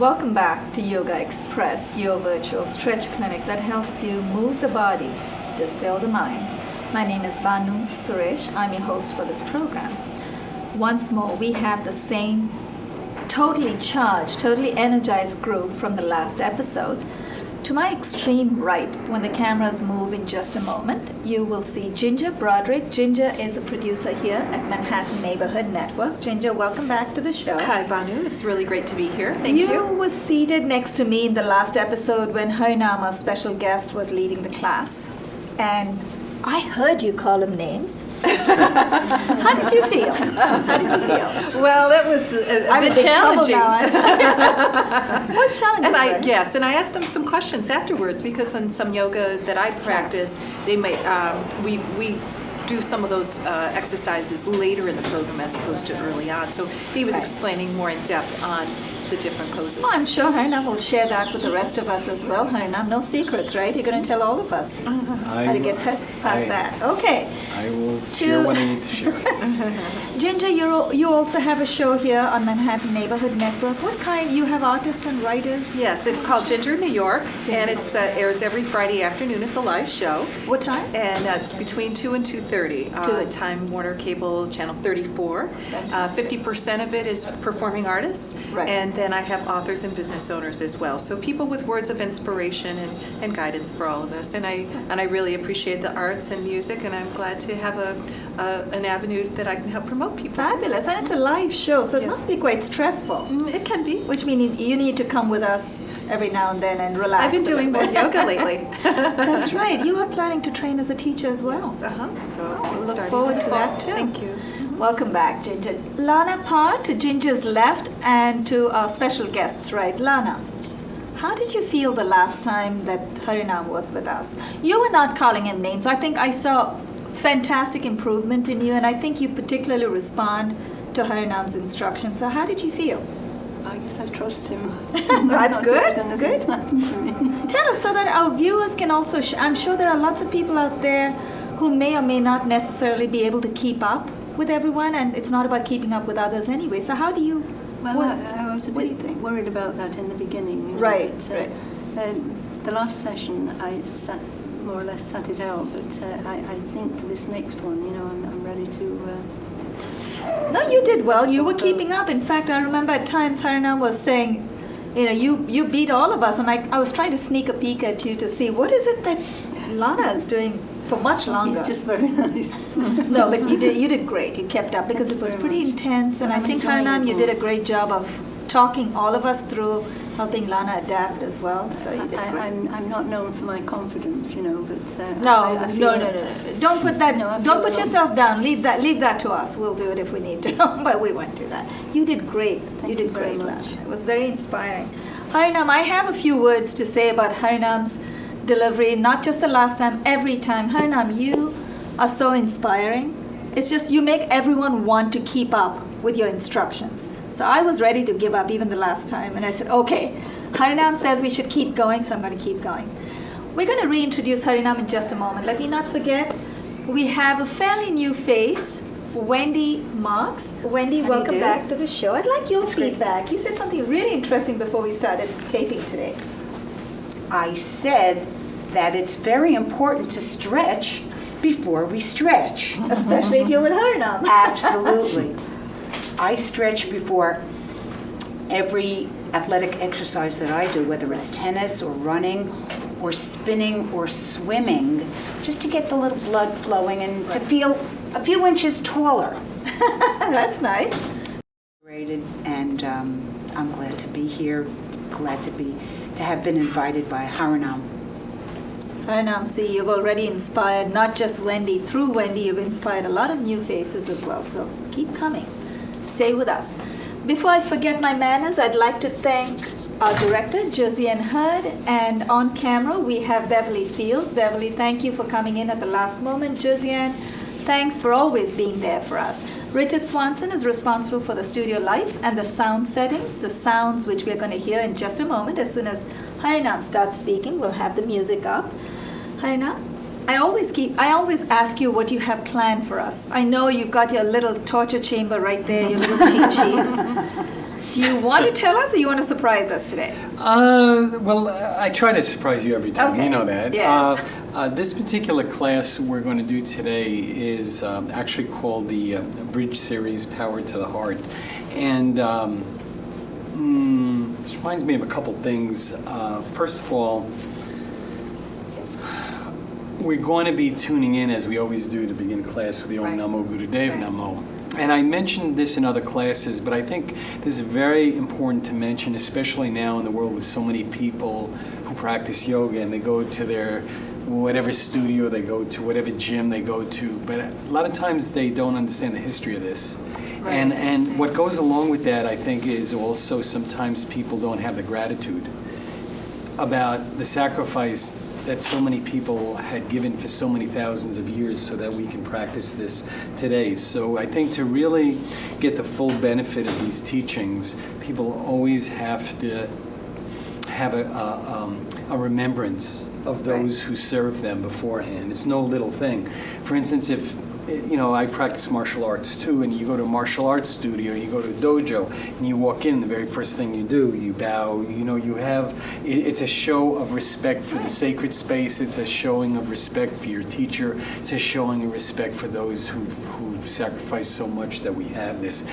Welcome back to Yogaxpress, your virtual stretch clinic that helps you move the body to still the mind. My name is Banu Suresh. I'm your host for this program. Once more, we have the same totally charged, totally energized group from the last episode. To my extreme right, when the cameras move in just a moment, you will see Ginger Broderick. Ginger is a producer here at Manhattan Neighborhood Network. Ginger, welcome back to the show. Hi, Banu. It's really great to be here. Thank you. You were seated next to me in the last episode when Harinam, our special guest, was leading the class. And I heard you call him names. How did you feel? Well, that was a bit challenging. What's challenging? And I asked him some questions afterwards because in some yoga that I practice, they may we do some of those exercises later in the program as opposed to early on. So he was explaining more in depth on the different poses. Oh, I'm sure Harinam will share that with the rest of us as well. Harinam, no secrets, right? You're going to tell all of us how to get past that. Okay. I will share what I need to share. Ginger, you also have a show here on Manhattan Neighborhood Network. What kind? You have artists and writers? Yes, it's called Ginger New York, and it airs every Friday afternoon. It's a live show. What time? And it's between 2 and 2:30 on Time Warner Cable Channel 34. 50% of it is performing artists, and then I have authors and business owners as well. So people with words of inspiration and guidance for all of us. And I really appreciate the arts and music, and I'm glad to have an avenue that I can help promote people. Fabulous. And it's a live show, so it must be quite stressful. It can be. Which means you need to come with us every now and then and relax. I've been doing more yoga lately. That's right. You are planning to train as a teacher as well. Yes, So we'll look forward to that too. Thank you. Welcome back, Ginger. Lana Parr to Ginger's left and to our special guests right. Lana, how did you feel the last time that Harinam was with us? You were not calling him names. I think I saw fantastic improvement in you, and I think you particularly respond to Harinam's instructions. So how did you feel? I guess I trust him. That's good. Good. Tell us so that our viewers can also, I'm sure there are lots of people out there who may or may not necessarily be able to keep up with everyone, and it's not about keeping up with others anyway. So how do you... Well, I was a bit worried about that in the beginning. You know, right. The last session, I more or less sat it out, but I think for this next one, I'm ready to... No, you did well. You were keeping up. In fact, I remember at times Harinam was saying, you beat all of us, and I was trying to sneak a peek at you to see what is it that Lana is doing for much longer. He's just very nice. No, but you did great. You kept up because it was pretty intense, and I think Harinam, you did a great job of talking all of us through helping Lana adapt as well. So you did great. I'm not known for my confidence, but no. Don't put that. No, don't put yourself down. Leave that to us. We'll do it if we need to, but we won't do that. You did great. Thank you very Lana. much. It was very inspiring. Harinam, I have a few words to say about Harinam's delivery, not just the last time, every time. Harinam, you are so inspiring. It's just you make everyone want to keep up with your instructions. So I was ready to give up even the last time, and I said, okay, Harinam says we should keep going, so I'm going to keep going. We're going to reintroduce Harinam in just a moment. Let me not forget, we have a fairly new face, Wendy Marks. Wendy, welcome back to the show. I'd like your feedback. You said something really interesting before we started taping today. I said that it's very important to stretch before we stretch. Especially if you're with Harinam. Absolutely. I stretch before every athletic exercise that I do, whether it's tennis or running or spinning or swimming, just to get the little blood flowing and to feel a few inches taller. That's nice. And I'm glad to be here, glad to have been invited by Harinam. Harinam, see, you've already inspired not just Wendy. Through Wendy, you've inspired a lot of new faces as well. So keep coming. Stay with us. Before I forget my manners, I'd like to thank our director, Josiane Hurd, and on camera we have Beverly Fields. Beverly, thank you for coming in at the last moment. Josiane, thanks for always being there for us. Richard Swanson is responsible for the studio lights and the sound settings, the sounds which we're going to hear in just a moment. As soon as Harinam starts speaking, we'll have the music up. Harinam, I always ask you what you have planned for us. I know you've got your little torture chamber right there, your little cheat sheet. Do you want to tell us or you want to surprise us today? Well, I try to surprise you every time. Okay. You know that. Yeah. This particular class we're going to do today is actually called the Bridge Series Power to the Heart. And this reminds me of a couple things. First of all, we're going to be tuning in, as we always do, to begin class with the Om Namo Gurudev Namo. And I mentioned this in other classes, but I think this is very important to mention, especially now in the world with so many people who practice yoga and they go to their whatever studio they go to, whatever gym they go to, but a lot of times they don't understand the history of this. Right. And what goes along with that, I think, is also sometimes people don't have the gratitude about the sacrifice that so many people had given for so many thousands of years so that we can practice this today. So I think to really get the full benefit of these teachings, people always have to have a remembrance of those who served them beforehand. It's no little thing. For instance, if I practice martial arts too, and you go to a martial arts studio, you go to a dojo, and you walk in, the very first thing you do, you bow, it's a show of respect for the sacred space, it's a showing of respect for your teacher, it's a showing of respect for those who've sacrificed so much that we have this.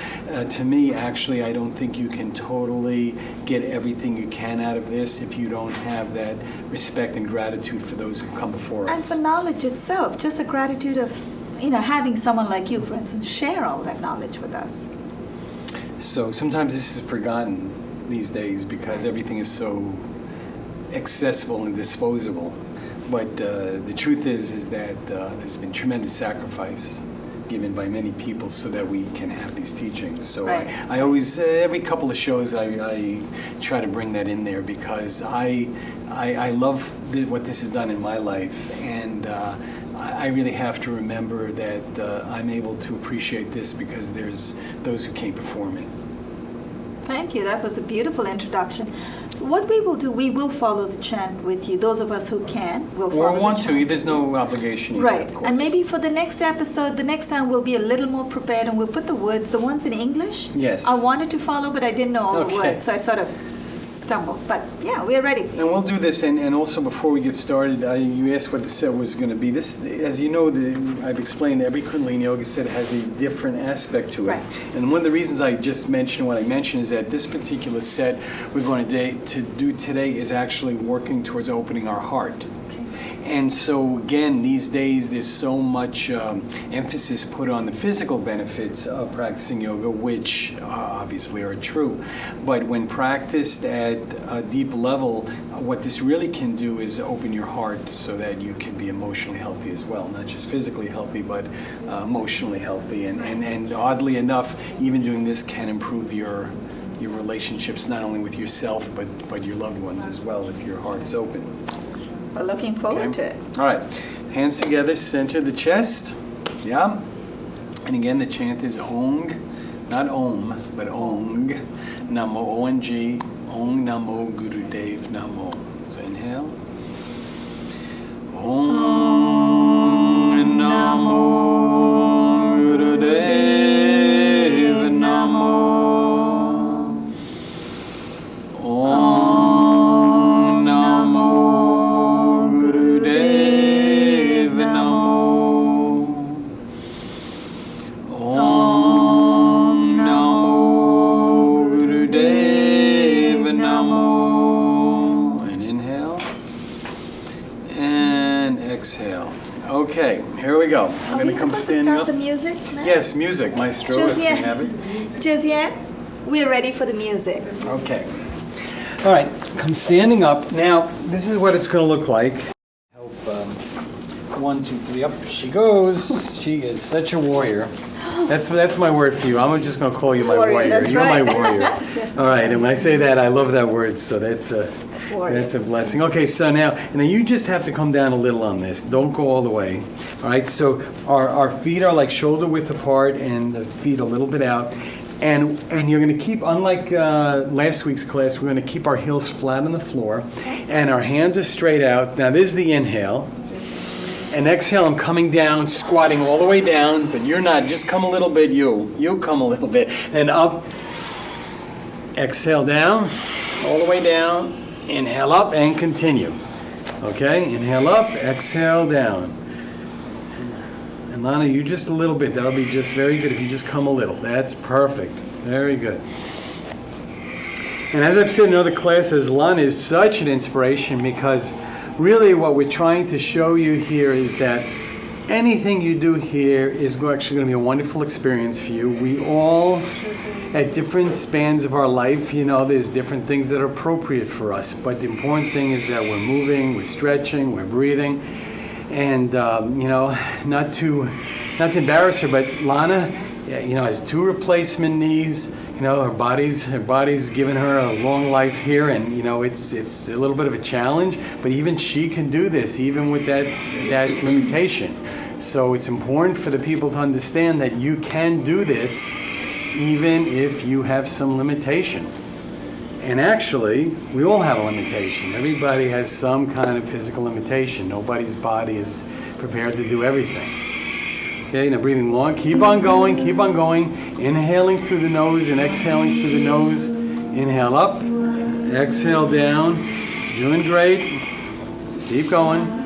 To me, actually, I don't think you can totally get everything you can out of this if you don't have that respect and gratitude for those who come before us. And for knowledge itself, just the gratitude of having someone like you, for instance, share all that knowledge with us. So sometimes this is forgotten these days because everything is so accessible and disposable. But the truth is that there's been tremendous sacrifice given by many people so that we can have these teachings. So I always, every couple of shows, I try to bring that in there because I love what this has done in my life, and I really have to remember that I'm able to appreciate this because there's those who came before me. Thank you. That was a beautiful introduction. What we will do, we will follow the chant with you. Those of us who can will follow or want the chant. to. There's no obligation either, right. of course. And maybe for the next episode, the next time we'll be a little more prepared and we'll put the words, the ones in English. Yes. I wanted to follow, but I didn't know all the words, so I sort of stumbled. But yeah, we're ready. And we'll do this, and also before we get started, you asked what the set was going to be. This, as you know, I've explained every Kundalini Yoga set has a different aspect to it. Right. And one of the reasons I just mentioned what I mentioned is that this particular set we're going to do today is actually working towards opening our heart. And so again, these days there's so much emphasis put on the physical benefits of practicing yoga, which obviously are true. But when practiced at a deep level, what this really can do is open your heart so that you can be emotionally healthy as well. Not just physically healthy, but emotionally healthy. And oddly enough, even doing this can improve your relationships, not only with yourself, but your loved ones as well, if your heart is open. We're looking forward to it. All right. Hands together, center the chest. Yeah. And again, the chant is Ong, not Om, but Ong. Namo, O-N-G, Ong Namo Gurudev Namo. So inhale. Ong Namo Gurudev Namo. Om Namo Gurudev Namo. Om Namo Gurudev Namo. And inhale. And exhale. Okay, here we go. I'm going to come standing up. Are we supposed to start the music now? Yes, music, maestro, if we have it. Josiane, we're ready for the music. Okay. All right, come standing up. Now, this is what it's going to look like. Help, 1, 2, 3, up she goes. She is such a warrior. That's my word for you. I'm just going to call you my warrior. That's You're right. my warrior. All right, and when I say that, I love that word, so that's a blessing. Okay, so now you just have to come down a little on this. Don't go all the way. All right, so our feet are like shoulder width apart and the feet a little bit out. And you're going to keep, unlike last week's class, we're going to keep our heels flat on the floor, and our hands are straight out. Now, this is the inhale. And exhale, I'm coming down, squatting all the way down, but you're not. Just come a little bit, you. You come a little bit. And up. Exhale down, all the way down. Inhale up and continue. Okay, inhale up, exhale down. And Lana, you just a little bit. That'll be just very good if you just come a little. That's perfect. Very good. And as I've said in other classes, Lana is such an inspiration because really what we're trying to show you here is that anything you do here is actually going to be a wonderful experience for you. We all, at different spans of our life, there's different things that are appropriate for us. But the important thing is that we're moving, we're stretching, we're breathing. And, not to embarrass her, but Lana, has 2 replacement knees. Her body's given her a long life here, and it's a little bit of a challenge. But even she can do this, even with that limitation. So it's important for the people to understand that you can do this, even if you have some limitation. And actually, we all have a limitation. Everybody has some kind of physical limitation. Nobody's body is prepared to do everything. Okay, now breathing long. Keep on going, keep on going. Inhaling through the nose and exhaling through the nose. Inhale up, exhale down. Doing great. Keep going.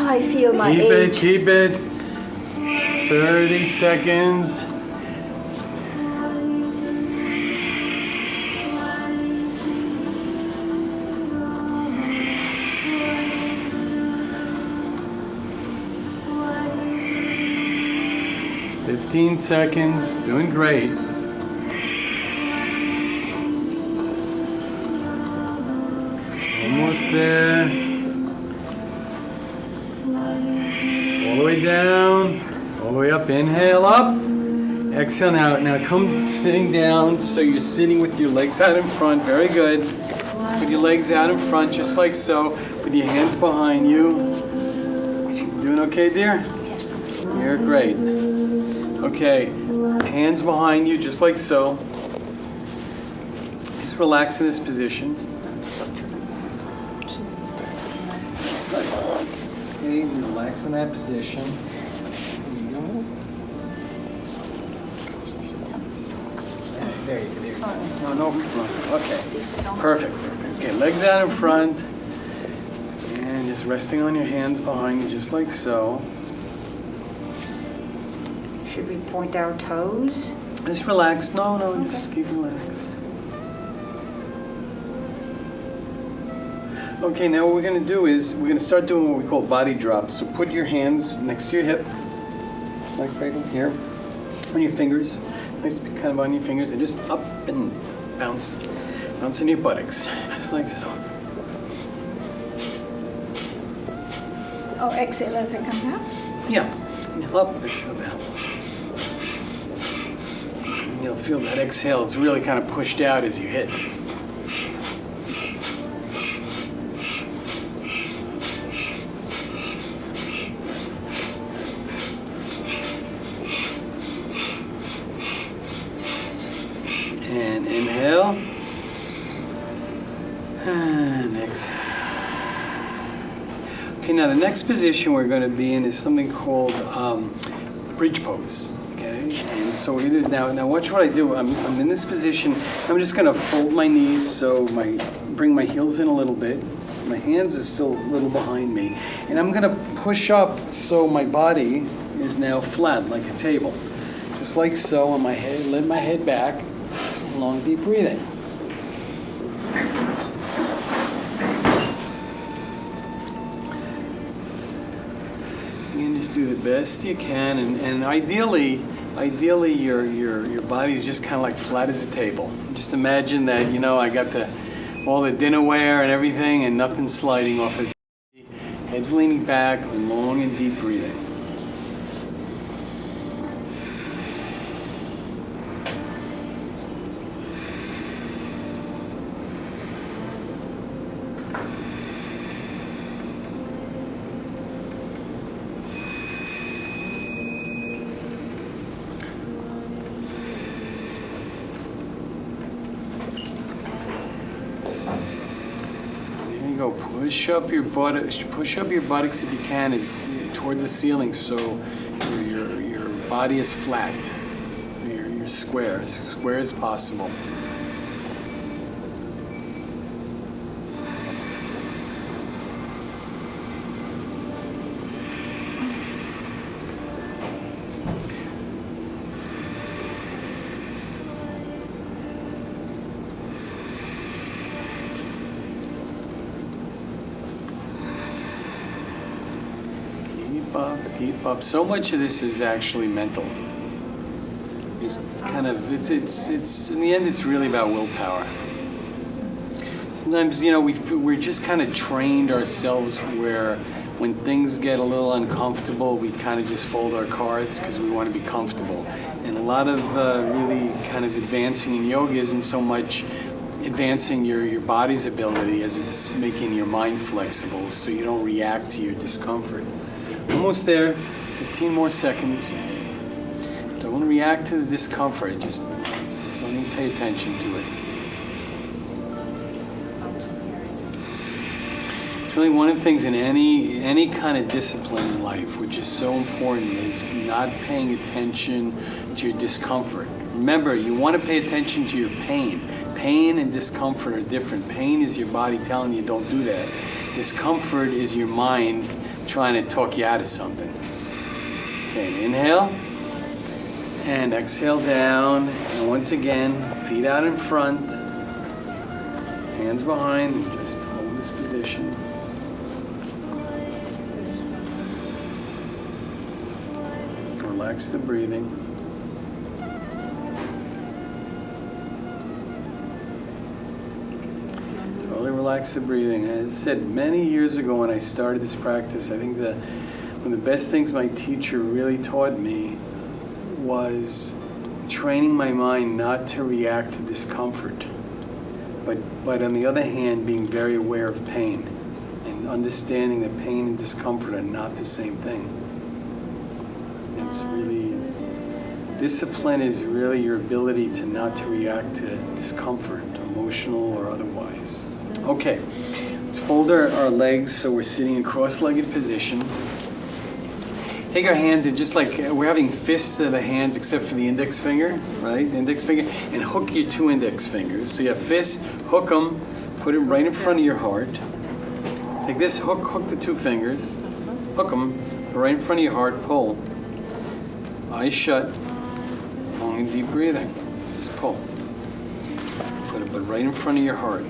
I feel my age. Keep it. 30 seconds. "15 seconds." Doing great. Almost there. All the way down, all the way up. Inhale up, exhale now. Now come sitting down, so you're sitting with your legs out in front. Very good. Just put your legs out in front, just like so. Put your hands behind you. Doing okay, dear? Yes. You're great. Okay, hands behind you, just like so. Just relax in this position. Okay, relax in that position. There you go. There you go. No problem. Okay. Perfect. Okay, legs out in front. And just resting on your hands behind you, just like so. Should we point our toes? Just relax. No, just keep relaxed. Okay, now what we're going to do is we're going to start doing what we call body drops. So put your hands next to your hip, like right in here, on your fingers. Nice to be kind of on your fingers, and just up and bounce in your buttocks, just like so. Oh, exhale as we come down. Yeah, up, exhale down. And you'll feel that exhale, it's really kind of pushed out as you hit. And inhale, and exhale. Okay, now the next position we're going to be in is something called bridge pose. Okay, and so what it is now watch what I do. I'm in this position. I'm just going to fold my knees, so bring my heels in a little bit. My hands are still a little behind me, and I'm going to push up so my body is now flat like a table, just like so. On my head, let my head back. Long, deep breathing. You can just do the best you can, and ideally your body's just kind of like flat as a table. Just imagine that I got all the dinnerware and everything, and nothing sliding off it. Head's leaning back, long and deep breathing. go. Push up your buttocks if you can, towards the ceiling, so your body is flat. You're square, as square as possible. Keep up. So much of this is actually mental. Just kind of, it's in the end, it's really about willpower. Sometimes, we're just kind of trained ourselves where when things get a little uncomfortable, we kind of just fold our cards because we want to be comfortable. And a lot of really kind of advancing in yoga isn't so much advancing your body's ability as it's making your mind flexible so you don't react to your discomfort. Almost there, 15 more seconds. Don't react to the discomfort, just don't even pay attention to it. It's really one of the things in any kind of discipline in life, which is so important, is not paying attention to your discomfort. Remember, you want to pay attention to your pain. Pain and discomfort are different. Pain is your body telling you don't do that. Discomfort is your mind trying to talk you out of something. Okay, inhale and exhale down, and once again, feet out in front, hands behind, and just hold this position. Relax the breathing. Totally relax the breathing. As I said, many years ago when I started this practice, I think one of the best things my teacher really taught me was training my mind not to react to discomfort, but on the other hand, being very aware of pain and understanding that pain and discomfort are not the same thing. It's really, discipline is really your ability to not to react to discomfort, emotional or otherwise. Okay, let's fold our legs so we're sitting in cross-legged position. Take our hands and just like we're having fists of the hands except for the index finger, right? The index finger, and hook your two index fingers. So you have fists, hook them, put it right in front of your heart. Take this, hook the two fingers, hook them right in front of your heart, pull. Eyes shut, long and deep breathing. Just pull. Put it right in front of your heart.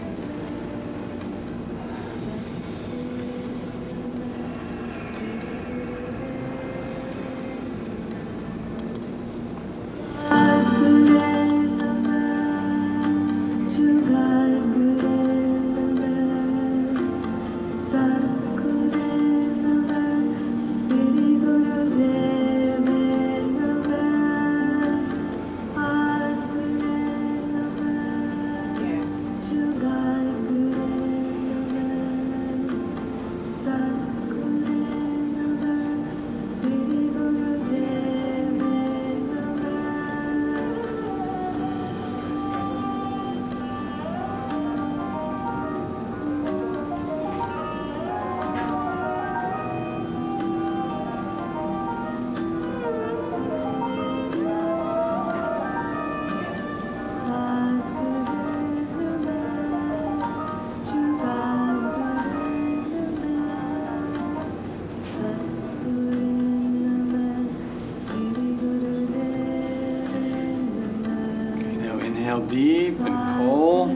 Inhale deep and pull.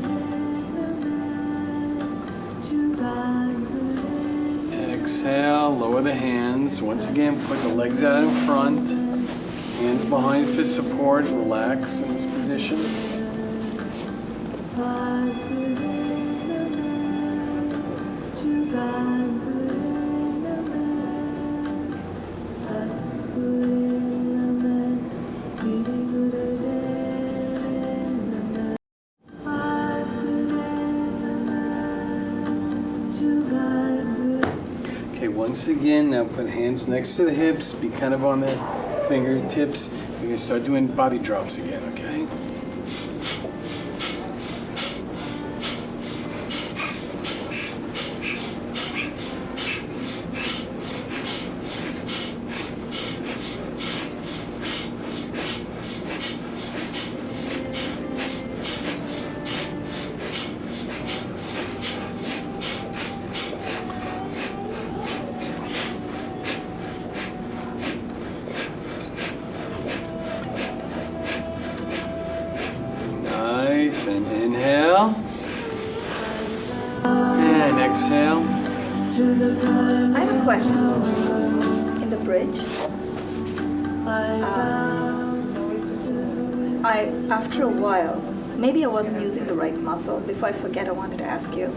Exhale, lower the hands. Once again, put the legs out in front. Hands behind for support. Relax in this position. Once again, now put hands next to the hips, be kind of on the fingertips. We're going to start doing body drops again, okay? exhale. I have a question. In the bridge, after a while, maybe I wasn't using the right muscle. Before I forget, I wanted to ask you,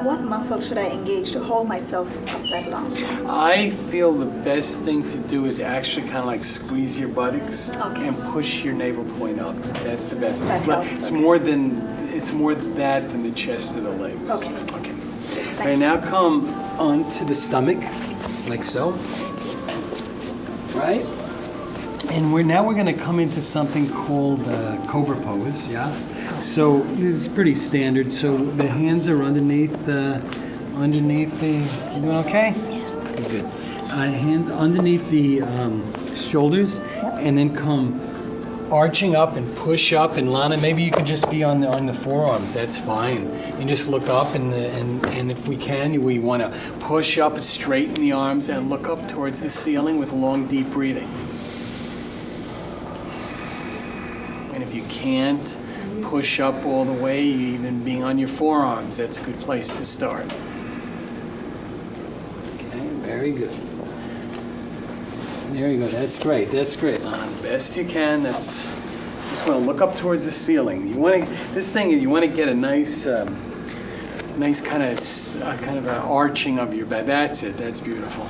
what muscle should I engage to hold myself up that long? I feel the best thing to do is actually kind of like squeeze your buttocks and push your navel point up. That's the best. That helps, It's okay. it's more that than the chest or the legs. Okay. Okay. All right, now come onto the stomach, like so. Right? And we're going to come into something called cobra pose, yeah? So this is pretty standard. So the hands are underneath the, you doing okay? Yeah. Good. Hand underneath the shoulders, and then come arching up and push up. And Lana, maybe you could just be on the forearms. That's fine. And just look up, and if we can, we want to push up, straighten the arms, and look up towards the ceiling with long, deep breathing. And if you can't push up all the way, even being on your forearms, that's a good place to start. Okay, very good. There you go. That's great. That's great, Lana. Best you can. That's just want to look up towards the ceiling. You want to. This thing is you want to get a nice kind of an arching of your back. That's it. That's beautiful.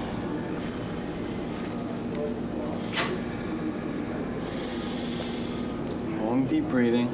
Long, deep breathing.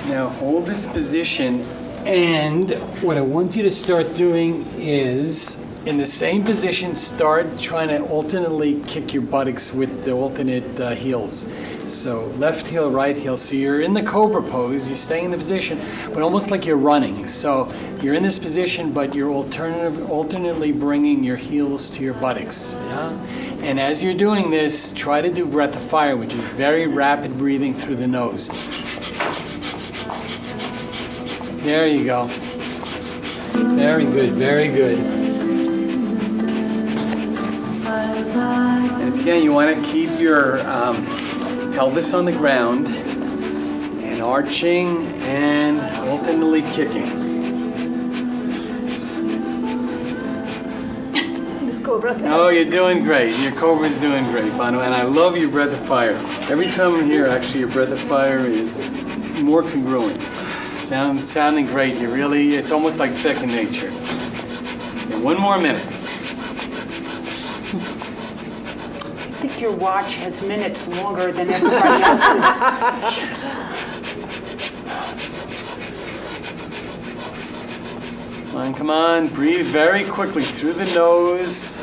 Now hold this position, and what I want you to start doing is, in the same position, start trying to alternately kick your buttocks with the alternate heels. So left heel, right heel. So you're in the cobra pose, you're staying in the position, but almost like you're running. So you're in this position, but you're alternately bringing your heels to your buttocks. Yeah? And as you're doing this, try to do breath of fire, which is very rapid breathing through the nose. There you go. Very good, very good. And again, you want to keep your pelvis on the ground and arching and alternately kicking. This cobra's Oh, you're doing great. Your cobra's doing great, Banu. And I love your breath of fire. Every time I'm here, actually, your breath of fire is more congruent. Sounding great. It's almost like second nature. Okay, one more minute. I think your watch has minutes longer than everybody else's. Come on. Breathe very quickly through the nose.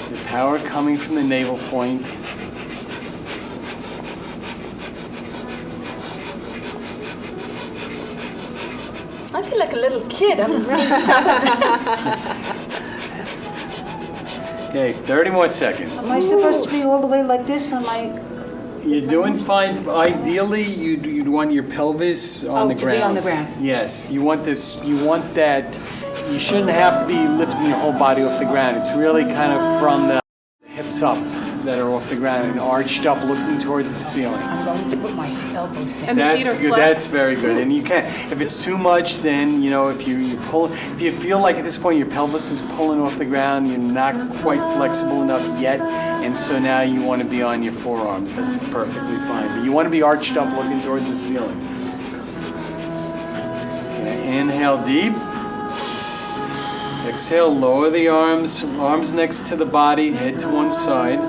The power coming from the navel point. I feel like a little kid. I'm being stubborn. Okay, 30 more seconds. Am I supposed to be all the way like this on my... You're doing fine. Ideally, you'd want your pelvis on the to ground. be on the ground. Yes, you want this. You want that. You shouldn't have to be lifting your whole body off the ground. It's really kind of from the hips up that are off the ground and arched up, looking towards the ceiling. I'm going to put my elbows down. And the feet That's are good. flat. That's very good. And you can, if it's too much, then if you feel like at this point your pelvis is pulling off the ground, you're not quite flexible enough yet, and so now you want to be on your forearms. That's perfectly fine. But you want to be arched up, looking towards the ceiling. Okay, inhale deep. Exhale, lower the arms next to the body, head to one side.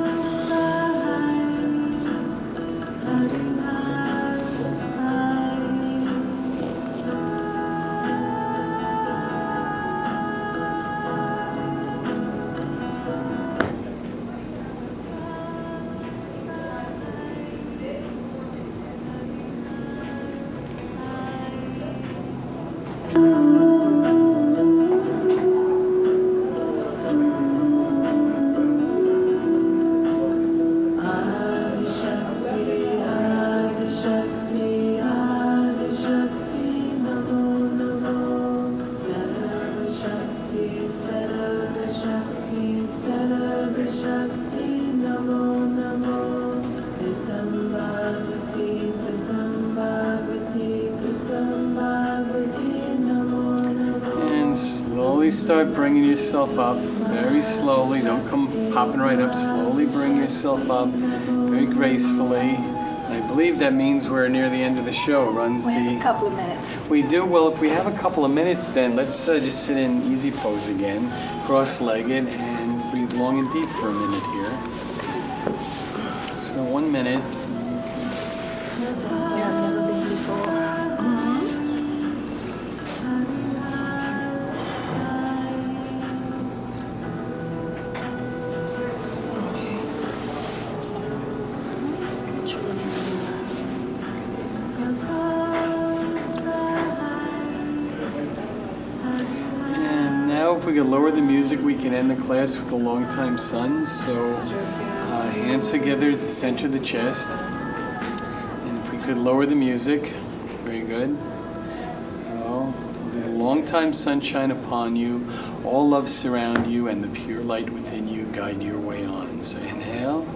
slowly start bringing yourself up, very slowly. Don't come popping right up. Slowly bring yourself up, very gracefully. I believe that means we're near the end of the show. We have a couple of minutes. We do. Well, if we have a couple of minutes, then let's just sit in easy pose again, cross-legged, and breathe long and deep for a minute here. So 1 minute. I've never been before. And now if we could lower the music, we can end the class with the long-time sun. So hands together at the center of the chest. And if we could lower the music, very good. Oh, the long-time sunshine upon you, all love surround you, and the pure light within you guide your way on. So inhale.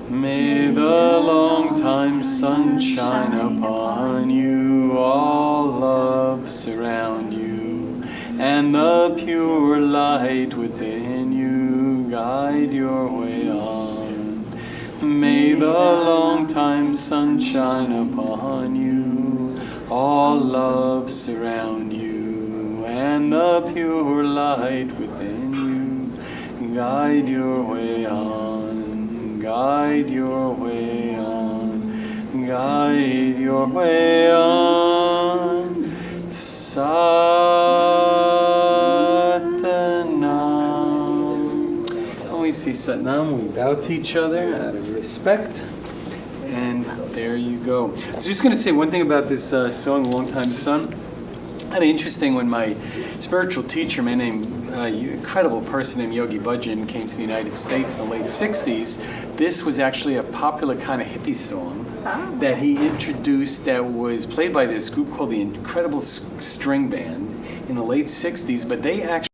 May the long-time sun shine upon you, all love surround you, and the pure light within you guide your way on. May the long-time sun shine upon you, all love surround you, and the pure light within you guide your way on. Guide your way on, guide your way on. Satnam. When we see Satnam, we bow to each other out of respect. And there you go. I was just going to say one thing about this song, Long Time Sun. Kind of interesting when my spiritual teacher, my name, incredible person named Yogi Bhajan, came to the United States in the late 60s. This was actually a popular kind of hippie song that he introduced that was played by this group called the Incredible String Band in the late 60s, but they actually